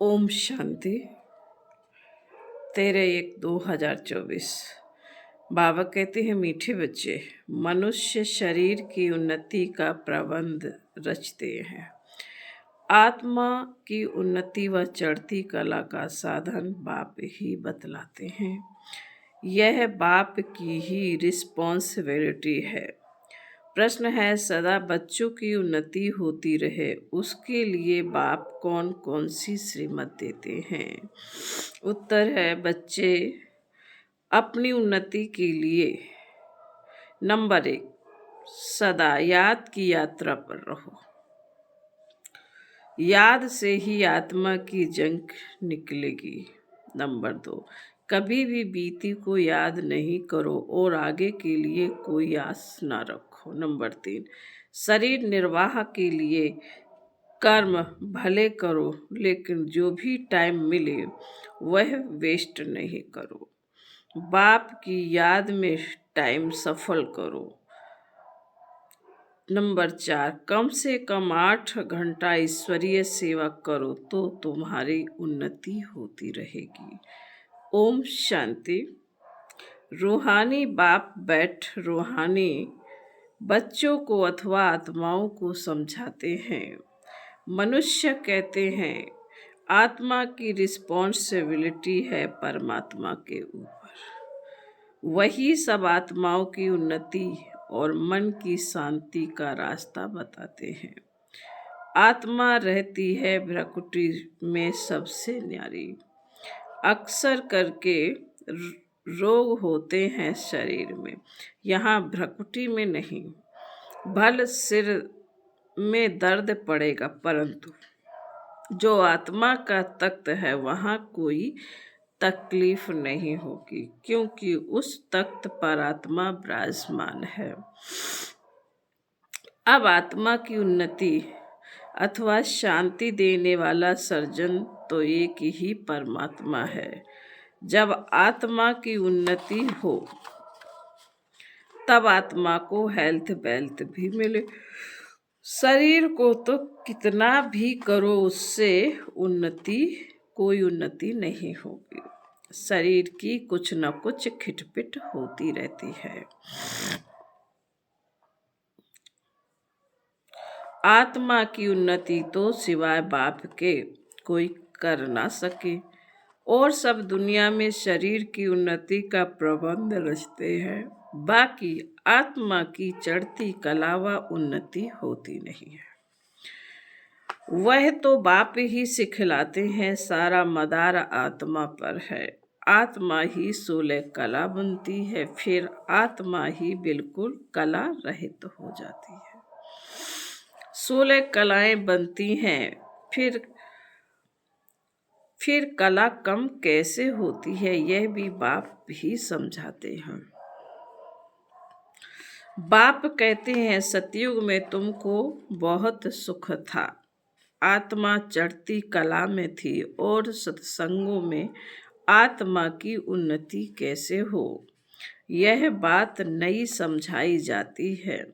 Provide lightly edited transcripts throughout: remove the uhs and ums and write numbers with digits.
ओम शांति। 13/1/2024। बाबा कहते हैं, मीठे बच्चे, मनुष्य शरीर की उन्नति का प्रबंध रचते हैं। आत्मा की उन्नति व चढ़ती कला का साधन बाप ही बतलाते हैं। यह बाप की ही रिस्पॉन्सिबिलिटी है। प्रश्न है, सदा बच्चों की उन्नति होती रहे, उसके लिए बाप कौन कौन सी श्रीमत देते हैं? उत्तर है, बच्चे अपनी उन्नति के लिए नंबर 1, सदा याद की यात्रा पर रहो। याद से ही आत्मा की जंग निकलेगी। नंबर 2, कभी भी बीती को याद नहीं करो और आगे के लिए कोई आस ना रखो। नंबर 3, शरीर निर्वाह के लिए कर्म भले करो, लेकिन जो भी टाइम मिले वह वेस्ट नहीं करो। बाप की याद में टाइम सफल करो। नंबर 4, कम से कम 8 घंटा ईश्वरीय सेवा करो तो तुम्हारी उन्नति होती रहेगी। ओम शांति। रूहानी बाप बैठ रूहानी बच्चों को अथवा आत्माओं को समझाते हैं। मनुष्य कहते हैं आत्मा की रिस्पॉन्सिबिलिटी है परमात्मा के ऊपर। वही सब आत्माओं की उन्नति और मन की शांति का रास्ता बताते हैं। आत्मा रहती है भ्रकुटी में सबसे न्यारी। अक्सर करके रोग होते हैं शरीर में, यहाँ भ्रकुटी में नहीं। भल सिर में दर्द पड़ेगा, परंतु जो आत्मा का तख्त है वहाँ कोई तकलीफ नहीं होगी, क्योंकि उस तख्त पर आत्मा विराजमान है। अब आत्मा की उन्नति अथवा शांति देने वाला सर्जन तो एक ही परमात्मा है। जब आत्मा की उन्नति हो तब आत्मा को हेल्थ वेल्थ भी मिले। शरीर को तो कितना भी करो उससे कोई उन्नति नहीं होगी। शरीर की कुछ न कुछ खिटपिट होती रहती है। आत्मा की उन्नति तो सिवाय बाप के कोई कर ना सके, और सब दुनिया में शरीर की उन्नति का प्रबंध रचते हैं। बाकी आत्मा की चढ़ती कला व उन्नति होती नहीं है। वह तो बाप ही सिखलाते हैं, सारा मदार आत्मा पर है। आत्मा ही 16 कला बनती है, फिर आत्मा ही बिल्कुल कला रहित हो जाती है। 16 कलाएं बनती हैं, फिर कला कम कैसे होती है, यह भी बाप ही समझाते हैं। बाप कहते हैं, सतयुग में तुमको बहुत सुख था, आत्मा चढ़ती कला में थी, और सत्संगों में आत्मा की उन्नति कैसे हो, यह बात नई समझाई जाती है।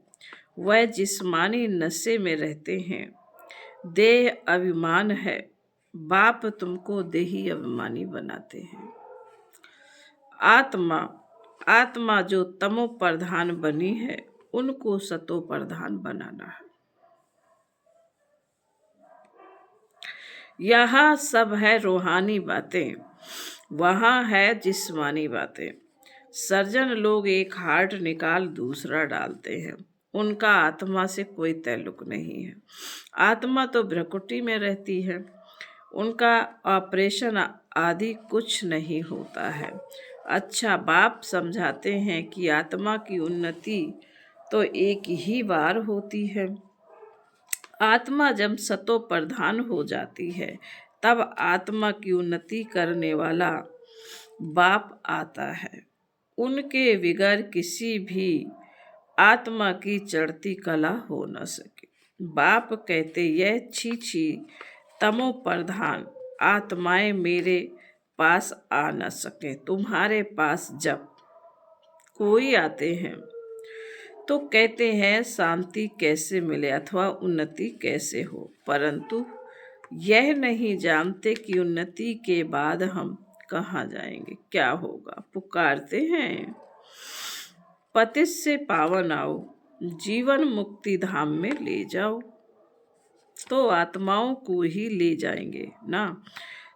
वह जिस्मानी नशे में रहते हैं, देह अभिमान है। बाप तुमको देही अभिमानी बनाते हैं। आत्मा जो तमो प्रधान बनी है, उनको सतो प्रधान बनाना है। यहाँ सब है रूहानी बातें, वहाँ है जिस्मानी बातें। सर्जन लोग एक हार्ट निकाल दूसरा डालते हैं, उनका आत्मा से कोई ताल्लुक नहीं है। आत्मा तो भ्रकुटी में रहती है, उनका ऑपरेशन आदि कुछ नहीं होता है। अच्छा, बाप समझाते हैं कि आत्मा की उन्नति तो एक ही बार होती है। आत्मा जब सतो प्रधान हो जाती है, तब आत्मा की उन्नति करने वाला बाप आता है। उनके बगैर किसी भी आत्मा की चढ़ती कला हो न सके। बाप कहते, यह छी तमो प्रधान आत्माएं मेरे पास आ न सके। तुम्हारे पास जब कोई आते हैं तो कहते हैं शांति कैसे मिले अथवा उन्नति कैसे हो, परंतु यह नहीं जानते कि उन्नति के बाद हम कहाँ जाएंगे, क्या होगा। पुकारते हैं पतित से पावन आओ, जीवन मुक्ति धाम में ले जाओ। तो आत्माओं को ही ले जाएंगे ना,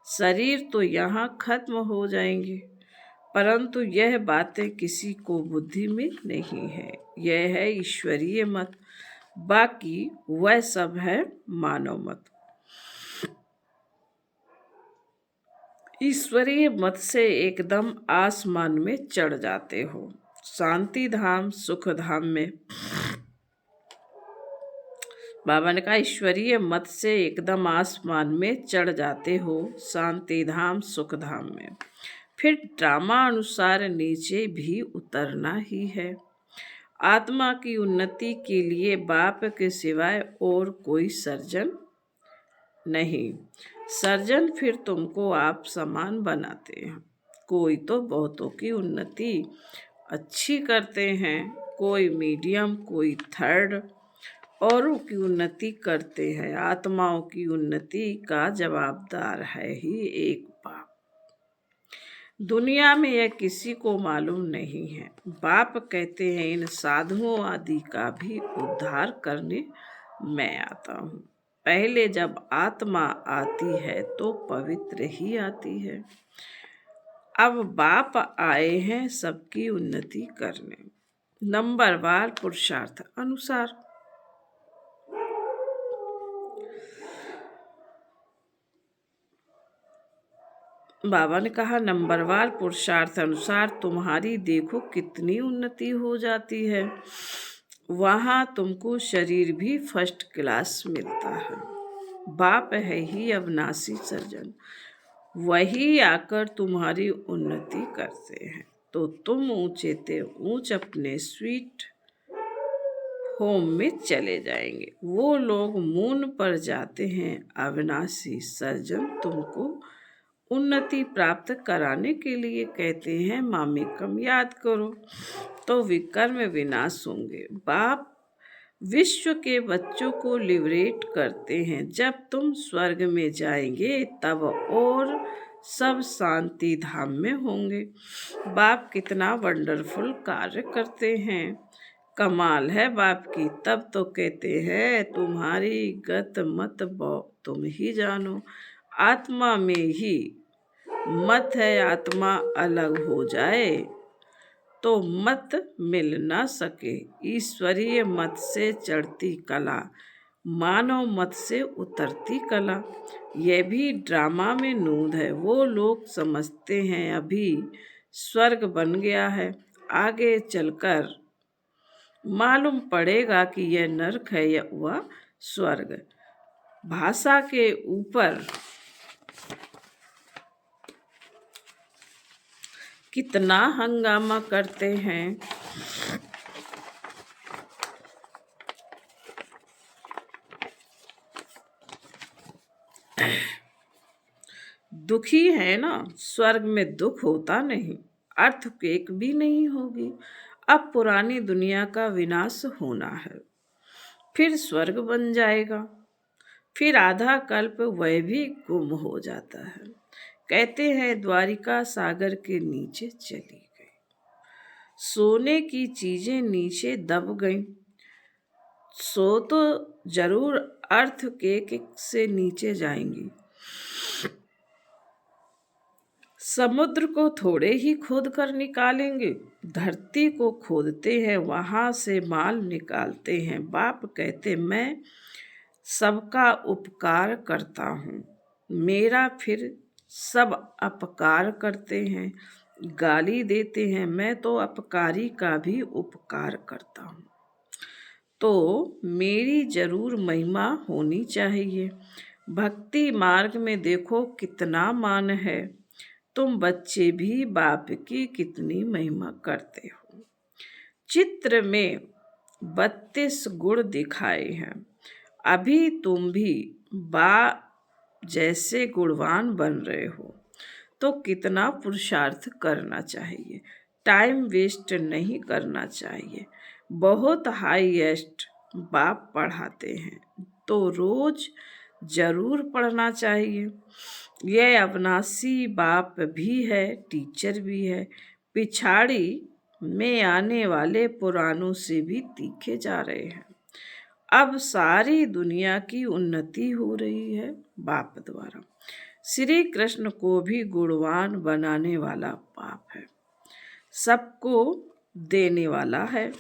शरीर तो यहाँ खत्म हो जाएंगे। परंतु यह बातें किसी को बुद्धि में नहीं है। यह है ईश्वरीय मत, बाकी वह सब है मानव मत। ईश्वरीय मत से एकदम आसमान में चढ़ जाते हो, शांति धाम सुख धाम में। बाबा ने कहा ईश्वरीय मत से एकदम आसमान में चढ़ जाते हो, शांति धाम सुख धाम में। फिर ड्रामा अनुसार नीचे भी उतरना ही है। आत्मा की उन्नति के लिए बाप के सिवाय और कोई सर्जन नहीं। सर्जन फिर तुमको आप समान बनाते हैं। कोई तो बहुतों की उन्नति अच्छी करते हैं, कोई मीडियम, कोई थर्ड, औरों की उन्नति करते हैं। आत्माओं की उन्नति का जवाबदार है ही एक बाप। दुनिया में यह किसी को मालूम नहीं है। बाप कहते हैं इन साधुओं आदि का भी उद्धार करने मैं आता हूँ। पहले जब आत्मा आती है तो पवित्र ही आती है। अब बाप आए हैं सबकी उन्नति करने, नंबरवार पुरुषार्थ अनुसार। बाबा ने कहा नंबरवार पुरुषार्थ अनुसार तुम्हारी देखो कितनी उन्नति हो जाती है। वहाँ तुमको शरीर भी फर्स्ट क्लास मिलता है। बाप है ही अविनाशी सर्जन, वही आकर तुम्हारी उन्नति करते हैं। तो तुम ऊंचे ते ऊंच अपने स्वीट होम में चले जाएंगे। वो लोग मून पर जाते हैं। अविनाशी सर्जन तुमको उन्नति प्राप्त कराने के लिए कहते हैं मामेकम याद करो, तो विकर्म विनाश होंगे। बाप विश्व के बच्चों को लिबरेट करते हैं। जब तुम स्वर्ग में जाएंगे तब और सब शांति धाम में होंगे। बाप कितना वंडरफुल कार्य करते हैं, कमाल है बाप की। तब तो कहते हैं तुम्हारी गत मत तुम ही जानो। आत्मा में ही मत है, आत्मा अलग हो जाए तो मत मिल ना सके। ईश्वरीय मत से चढ़ती कला, मानव मत से उतरती कला। यह भी ड्रामा में नूंद है। वो लोग समझते हैं अभी स्वर्ग बन गया है, आगे चलकर मालूम पड़ेगा कि यह नरक है या वह स्वर्ग। भाषा के ऊपर कितना हंगामा करते हैं। दुखी है ना, स्वर्ग में दुख होता नहीं, अर्थक्वेक भी नहीं होगी। अब पुरानी दुनिया का विनाश होना है, फिर स्वर्ग बन जाएगा। फिर आधा कल्प वह भी गुम हो जाता है। कहते हैं द्वारिका सागर के नीचे चली गई, सोने की चीजें नीचे दब गईं। सो तो जरूर अर्थ के से नीचे जाएंगी। समुद्र को थोड़े ही खोद कर निकालेंगे, धरती को खोदते हैं, वहां से माल निकालते हैं। बाप कहते मैं सबका उपकार करता हूँ, मेरा फिर सब अपकार करते हैं, गाली देते हैं। मैं तो अपकारी का भी उपकार करता हूँ, तो मेरी जरूर महिमा होनी चाहिए। भक्ति मार्ग में देखो कितना मान है। तुम बच्चे भी बाप की कितनी महिमा करते हो। चित्र में 32 गुण दिखाए हैं। अभी तुम भी बा जैसे गुणवान बन रहे हो, तो कितना पुरुषार्थ करना चाहिए। टाइम वेस्ट नहीं करना चाहिए। बहुत हाईएस्ट बाप पढ़ाते हैं, तो रोज जरूर पढ़ना चाहिए। यह अविनाशी बाप भी है, टीचर भी है, पिछाड़ी में आने वाले पुराणों से भी तीखे जा रहे हैं। अब सारी दुनिया की उन्नति हो रही है बाप द्वारा। श्री कृष्ण को भी गुणवान बनाने वाला बाप है, सबको देने वाला है,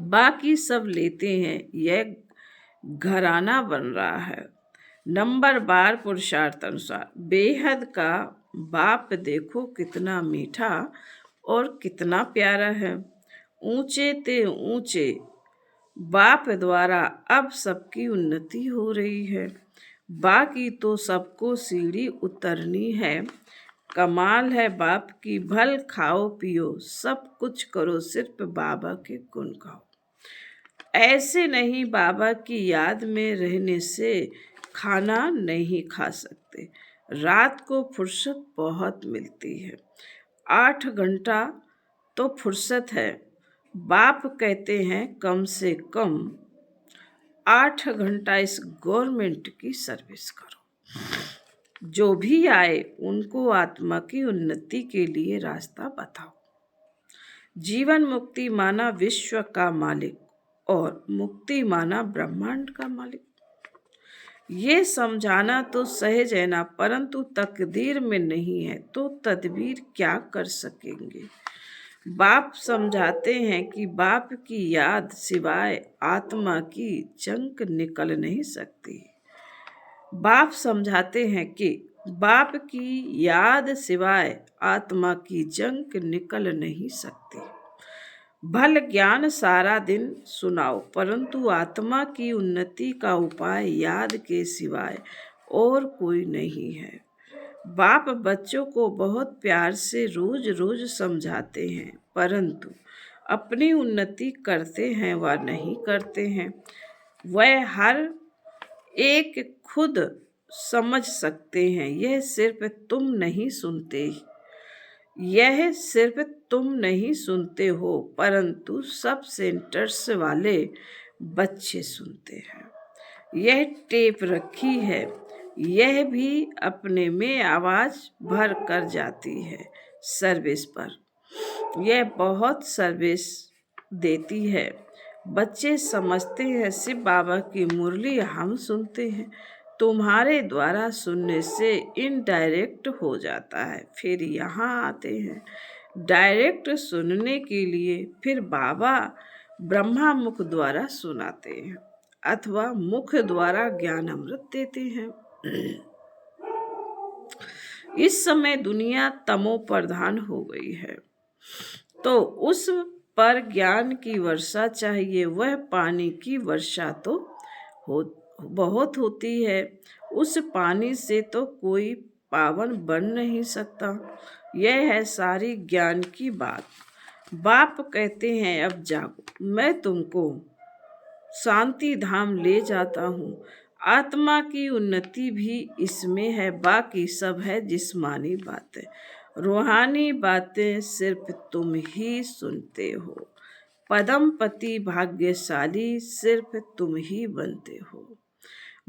बाकी सब लेते हैं। यह घराना बन रहा है नंबर बार पुरुषार्थ अनुसार। बेहद का बाप देखो कितना मीठा और कितना प्यारा है। ऊंचे ते ऊंचे बाप द्वारा अब सबकी उन्नति हो रही है, बाकी तो सबको सीढ़ी उतरनी है। कमाल है बाप की, भल खाओ पियो सब कुछ करो, सिर्फ बाबा के गुण गाओ। ऐसे नहीं, बाबा की याद में रहने से खाना नहीं खा सकते। रात को फुर्सत बहुत मिलती है, 8 घंटा तो फुर्सत है। बाप कहते हैं कम से कम 8 घंटा इस गवर्नमेंट की सर्विस करो। जो भी आए उनको आत्मा की उन्नति के लिए रास्ता बताओ। जीवन मुक्ति माना विश्व का मालिक और मुक्ति माना ब्रह्मांड का मालिक। ये समझाना तो सहज है ना, परंतु तकदीर में नहीं है तो तदबीर क्या कर सकेंगे। बाप समझाते हैं कि बाप की याद सिवाय आत्मा की जंक निकल नहीं सकती। बाप समझाते हैं कि बाप की याद सिवाय आत्मा की जंक निकल नहीं सकती। भल ज्ञान सारा दिन सुनाओ, परंतु आत्मा की उन्नति का उपाय याद के सिवाय और कोई नहीं है। बाप बच्चों को बहुत प्यार से रोज रोज समझाते हैं, परंतु अपनी उन्नति करते हैं व नहीं करते हैं वह हर एक खुद समझ सकते हैं। यह सिर्फ तुम नहीं सुनते हो, परंतु सब सेंटर्स वाले बच्चे सुनते हैं। यह टेप रखी है, यह भी अपने में आवाज भर कर जाती है सर्विस पर। यह बहुत सर्विस देती है। बच्चे समझते हैं सिर्फ बाबा की मुरली हम सुनते हैं, तुम्हारे द्वारा सुनने से इनडायरेक्ट हो जाता है। फिर यहाँ आते हैं डायरेक्ट सुनने के लिए, फिर बाबा ब्रह्मा मुख द्वारा सुनाते हैं अथवा मुख द्वारा ज्ञान अमृत देते हैं। इस समय दुनिया तमो प्रधान हो गई है, तो उस पर ज्ञान की वर्षा चाहिए। वह पानी की वर्षा तो बहुत होती है, उस पानी से तो कोई पावन बन नहीं सकता। यह है सारी ज्ञान की बात। बाप कहते हैं अब जागो, मैं तुमको शांति धाम ले जाता हूँ। आत्मा की उन्नति भी इसमें है, बाकी सब है जिस्मानी बातें। रूहानी बातें सिर्फ तुम ही सुनते हो। पदमपति भाग्यशाली सिर्फ तुम ही बनते हो।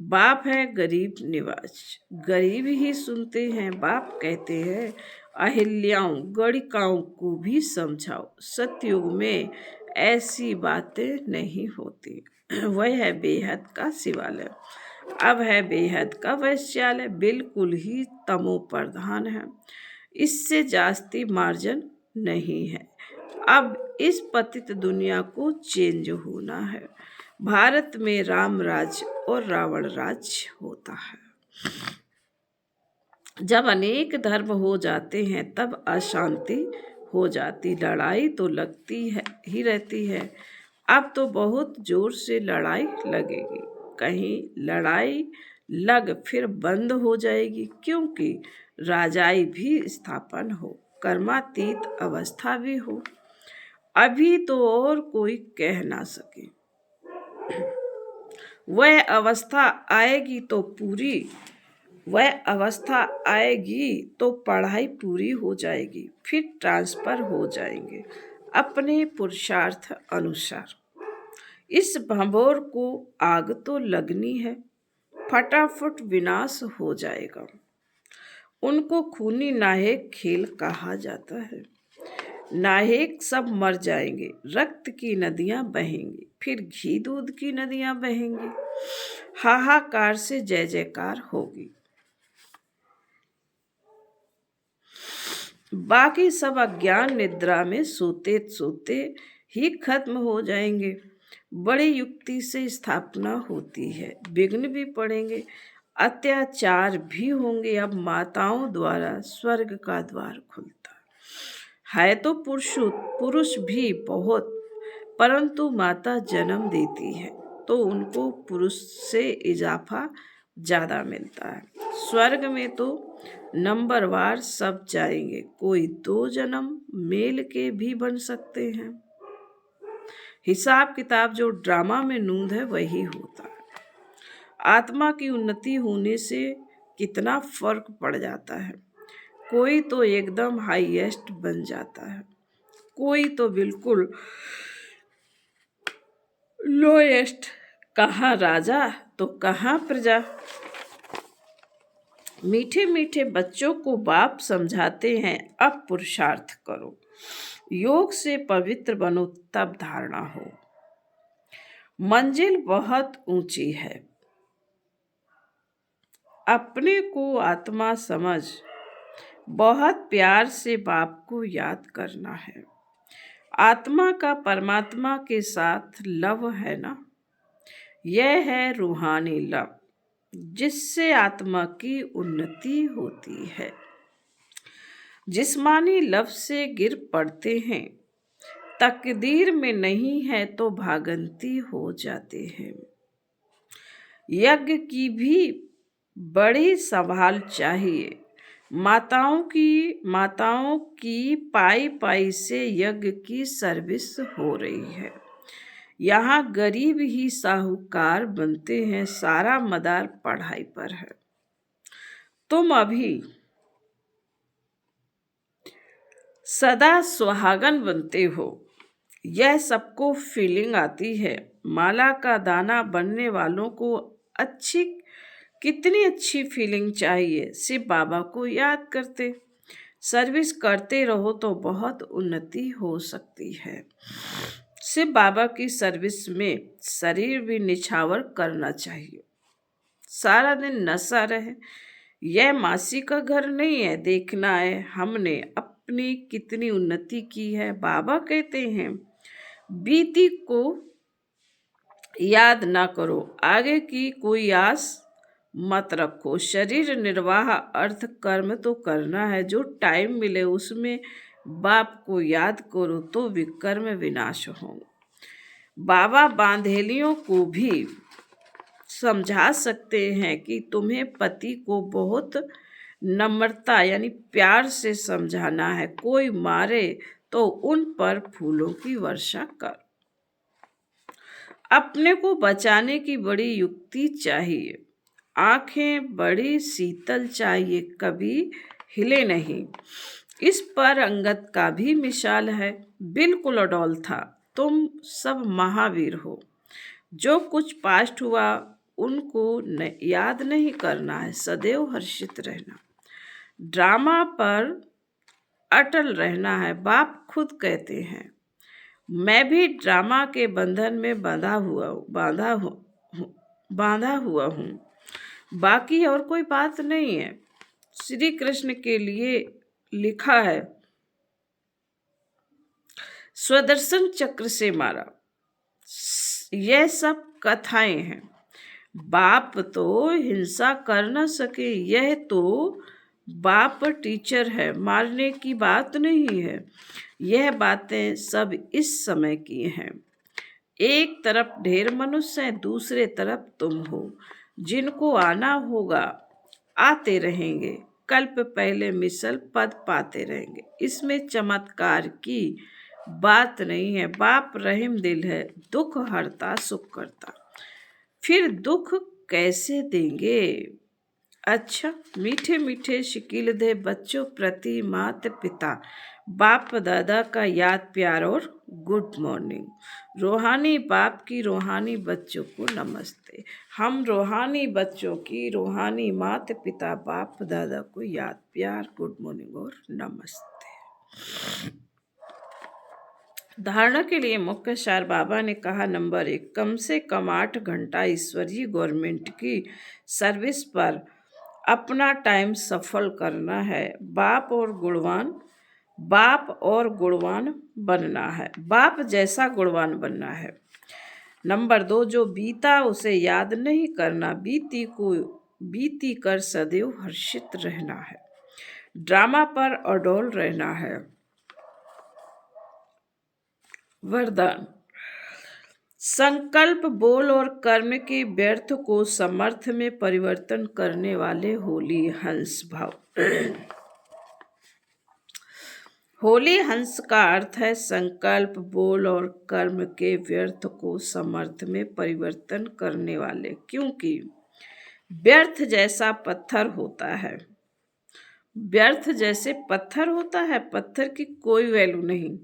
बाप है गरीब निवाज, गरीब ही सुनते हैं। बाप कहते हैं अहिल्याओं गणिकाओं को भी समझाओ, सतयुग में ऐसी बातें नहीं होती। वह है बेहद का शिवालय, अब है बेहद का वैश्यालय, बिल्कुल ही तमो प्रधान है, इससे जास्ती मार्जन नहीं है। अब इस पतित दुनिया को चेंज होना है। भारत में राम राज्य और रावण राज्य होता है। जब अनेक धर्म हो जाते हैं तब अशांति हो जाती, लड़ाई तो लगती है ही रहती है। अब तो बहुत जोर से लड़ाई लगेगी, कहीं लड़ाई लग फिर बंद हो जाएगी, क्योंकि राजाई भी स्थापन हो, कर्मातीत अवस्था भी हो। अभी तो और कोई कह ना सके। वह अवस्था आएगी तो पढ़ाई पूरी हो जाएगी, फिर ट्रांसफर हो जाएंगे अपने पुरुषार्थ अनुसार। इस भंभोर को आग तो लगनी है, फटाफट विनाश हो जाएगा। उनको खूनी नाहेक खेल कहा जाता है। नाहेक सब मर जाएंगे, रक्त की नदियां बहेंगी, फिर घी दूध की नदियां बहेंगी, हाहाकार से जय जयकार होगी। बाकी सब अज्ञान निद्रा में सोते सोते ही खत्म हो जाएंगे। बड़ी युक्ति से स्थापना होती है, विघ्न भी पड़ेंगे, अत्याचार भी होंगे। अब माताओं द्वारा स्वर्ग का द्वार खुलता है तो पुरुष भी बहुत, परंतु माता जन्म देती है तो उनको पुरुष से इजाफा ज्यादा मिलता है। स्वर्ग में तो नंबरवार सब जाएंगे, कोई 2 जन्म मेल के भी बन सकते हैं। हिसाब किताब जो ड्रामा में नूंद है वही होता है। आत्मा की उन्नति होने से कितना फर्क पड़ जाता है। कोई तो एकदम हाईएस्ट बन जाता है, कोई तो बिल्कुल लोएस्ट, कहाँ राजा तो कहाँ प्रजा। मीठे मीठे बच्चों को बाप समझाते हैं, अब पुरुषार्थ करो, योग से पवित्र बनो, तब धारणा हो। मंजिल बहुत ऊंची है, अपने को आत्मा समझ, बहुत प्यार से बाप को याद करना है। आत्मा का परमात्मा के साथ लव है ना, यह है रूहानी लव, जिससे आत्मा की उन्नति होती है। जिस्मानी लव से गिर पड़ते हैं, तकदीर में नहीं है तो भागंती हो जाते हैं। यज्ञ की भी बड़ी संभाल चाहिए। माताओं की पाई पाई से यज्ञ की सर्विस हो रही है। यहाँ गरीब ही साहूकार बनते हैं, सारा मदार पढ़ाई पर है। तुम अभी सदा सुहागन बनते हो, यह सबको फीलिंग आती है। माला का दाना बनने वालों को कितनी अच्छी फीलिंग चाहिए, सिर्फ बाबा को याद करते सर्विस करते रहो तो बहुत उन्नति हो सकती है। सिर्फ बाबा की सर्विस में शरीर भी निछावर करना चाहिए, सारा दिन नशा रहे। यह मासी का घर नहीं है, देखना है हमने अपनी कितनी उन्नति की है। बाबा कहते हैं बीती को याद ना करो, आगे की कोई आस मत रखो। शरीर निर्वाह अर्थ कर्म तो करना है, जो टाइम मिले उसमें बाप को याद करो तो विकर्म विनाश हो। बाबा बांधेलियों को भी समझा सकते हैं कि तुम्हें पति को बहुत नम्रता यानी प्यार से समझाना है। कोई मारे तो उन पर फूलों की वर्षा कर। अपने को बचाने की बड़ी युक्ति चाहिए, आंखें बड़ी शीतल चाहिए, कभी हिले नहीं। इस पर अंगद का भी मिसाल है, बिल्कुल अडोल था। तुम सब महावीर हो, जो कुछ पास्ट हुआ उनको याद नहीं करना है, सदैव हर्षित रहना, ड्रामा पर अटल रहना है। बाप खुद कहते हैं मैं भी ड्रामा के बंधन में बांधा हुआ हूँ, बाकी और कोई बात नहीं है। श्री कृष्ण के लिए लिखा है स्वदर्शन चक्र से मारा, यह सब कथाएं हैं। बाप तो हिंसा कर न सके, यह तो बाप टीचर है, मारने की बात नहीं है। यह बातें सब इस समय की हैं। एक तरफ ढेर मनुष्य हैं, दूसरे तरफ तुम हो, जिनको आना होगा आते रहेंगे, कल्प पहले मिसल पद पाते रहेंगे। इसमें चमत्कार की बात नहीं है। बाप रहीम दिल है, दुख हरता सुख करता, फिर दुख कैसे देंगे। अच्छा, मीठे मीठे शिकील दे बच्चों प्रति माता पिता बाप दादा का याद प्यार और गुड मॉर्निंग। रूहानी बाप की रूहानी बच्चों को नमस्ते। हम रूहानी बच्चों की रूहानी माता पिता बाप दादा को याद प्यार गुड मॉर्निंग और नमस्ते। धारणा के लिए मुख्य सार बाबा ने कहा, नंबर 1, कम से कम 8 घंटा ईश्वरीय गवर्नमेंट की सर्विस पर अपना टाइम सफल करना है। बाप और गुणवान बनना है, बाप जैसा गुणवान बनना है। नंबर 2, जो बीता उसे याद नहीं करना, बीती कर सदैव हर्षित रहना है, ड्रामा पर अडोल रहना है। वरदान, संकल्प, बोल और कर्म के व्यर्थ को समर्थ में परिवर्तन करने वाले होली हंस भाव। होली हंस का अर्थ है संकल्प, बोल और कर्म के व्यर्थ को समर्थ में परिवर्तन करने वाले, क्योंकि व्यर्थ जैसा पत्थर होता है, व्यर्थ जैसे पत्थर होता है, पत्थर की कोई वैल्यू नहीं।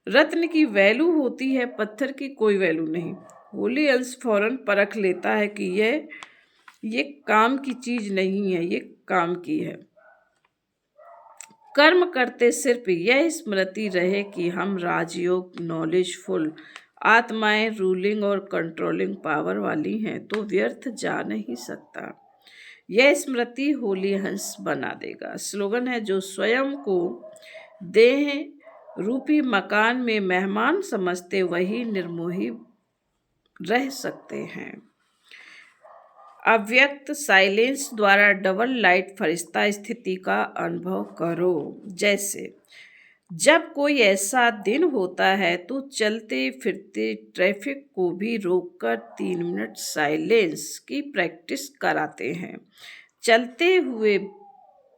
रत्न की वैल्यू होती है, पत्थर की कोई वैल्यू नहीं। होली अंश फौरन परख लेता है कि ये काम की चीज नहीं है, ये काम की है। कर्म करते सिर्फ यह स्मृति रहे कि हम राजयोग नॉलेजफुल आत्माएं रूलिंग और कंट्रोलिंग पावर वाली हैं, तो व्यर्थ जा नहीं सकता। यह स्मृति होली हंस बना देगा। स्लोगन है, जो स्वयं को देह रूपी मकान में मेहमान समझते वही निर्मोही रह सकते हैं। अव्यक्त साइलेंस द्वारा डबल लाइट फरिश्ता स्थिति का अनुभव करो। जैसे जब कोई ऐसा दिन होता है तो चलते फिरते ट्रैफिक को भी रोककर 3 मिनट साइलेंस की प्रैक्टिस कराते हैं।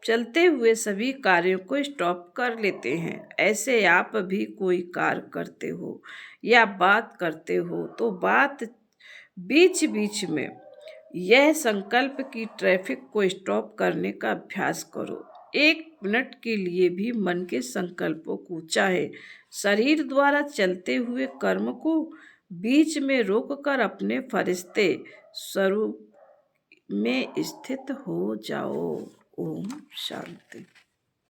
चलते हुए सभी कार्यों को स्टॉप कर लेते हैं। ऐसे आप भी कोई कार्य करते हो या बात करते हो तो बात बीच बीच में यह संकल्प की ट्रैफिक को स्टॉप करने का अभ्यास करो। 1 मिनट के लिए भी मन के संकल्पों को, चाहे शरीर द्वारा चलते हुए कर्म को, बीच में रोककर अपने फरिश्ते स्वरूप में स्थित हो जाओ। ओम शांति।